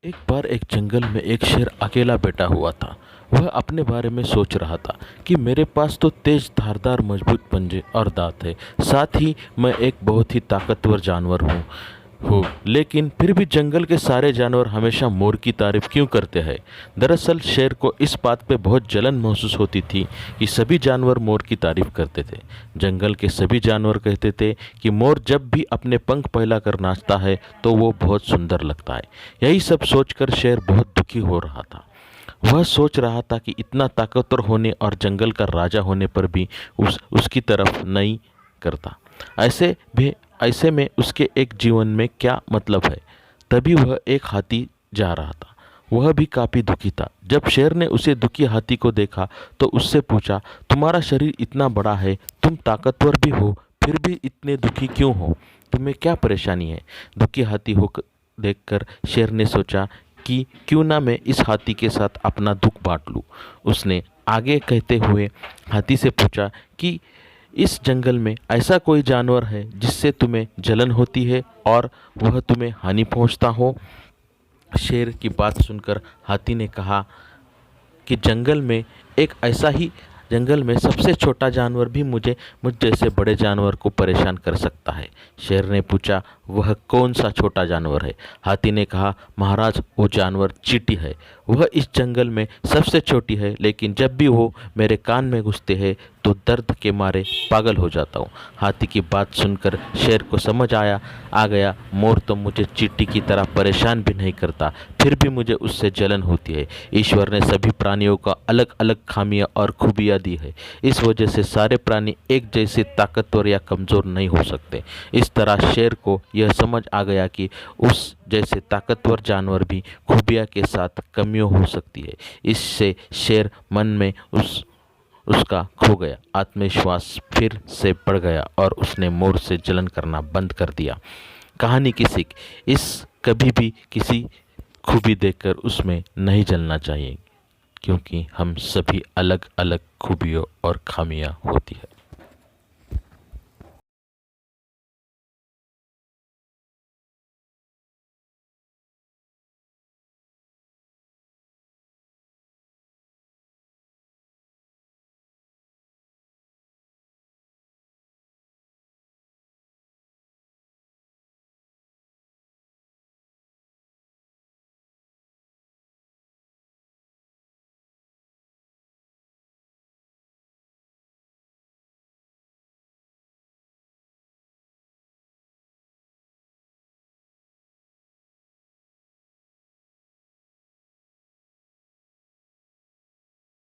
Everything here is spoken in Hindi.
एक बार एक जंगल में एक शेर अकेला बैठा हुआ था। वह अपने बारे में सोच रहा था कि मेरे पास तो तेज धारदार मजबूत पंजे और दांत है। साथ ही मैं एक बहुत ही ताकतवर जानवर हूँ, लेकिन फिर भी जंगल के सारे जानवर हमेशा मोर की तारीफ क्यों करते हैं। दरअसल शेर को इस बात पे बहुत जलन महसूस होती थी कि सभी जानवर मोर की तारीफ करते थे। जंगल के सभी जानवर कहते थे कि मोर जब भी अपने पंख फैलाकर नाचता है तो वो बहुत सुंदर लगता है। यही सब सोचकर शेर बहुत दुखी हो रहा था। वह सोच रहा था कि इतना ताकतवर होने और जंगल का राजा होने पर भी उसकी तरफ नहीं करता। ऐसे भी ऐसे में उसके एक जीवन में क्या मतलब है। तभी वह एक हाथी जा रहा था। वह भी काफ़ी दुखी था। जब शेर ने उसे दुखी हाथी को देखा तो उससे पूछा, तुम्हारा शरीर इतना बड़ा है, तुम ताकतवर भी हो, फिर भी इतने दुखी क्यों हो? तुम्हें क्या परेशानी है? दुखी हाथी हो देखकर शेर ने सोचा कि क्यों ना मैं इस हाथी के साथ अपना दुख बांट लूं। उसने आगे कहते हुए हाथी से पूछा कि इस जंगल में ऐसा कोई जानवर है जिससे तुम्हें जलन होती है और वह तुम्हें हानि पहुंचता हो? शेर की बात सुनकर हाथी ने कहा कि जंगल में सबसे छोटा जानवर भी मुझ जैसे बड़े जानवर को परेशान कर सकता है। शेर ने पूछा, वह कौन सा छोटा जानवर है? हाथी ने कहा, महाराज, वो जानवर चींटी है। वह इस जंगल में सबसे छोटी है, लेकिन जब भी वो मेरे कान में घुसते हैं तो दर्द के मारे पागल हो जाता हूँ। हाथी की बात सुनकर शेर को समझ आ गया, मोर तो मुझे चींटी की तरह परेशान भी नहीं करता, फिर भी मुझे उससे जलन होती है। ईश्वर ने सभी प्राणियों का अलग अलग खामियां और खूबियां दी है। इस वजह से सारे प्राणी एक जैसे ताकतवर या कमज़ोर नहीं हो सकते। इस तरह शेर को यह समझ आ गया कि उस जैसे ताकतवर जानवर भी खूबियां के साथ कमियों हो सकती है। इससे शेर मन में उसका खो गया, आत्मविश्वास फिर से बढ़ गया और उसने मोर से जलन करना बंद कर दिया। कहानी की सीख, इस कभी भी किसी खूबी देखकर उसमें नहीं जलना चाहिए, क्योंकि हम सभी अलग अलग खूबियों और खामियां होती है।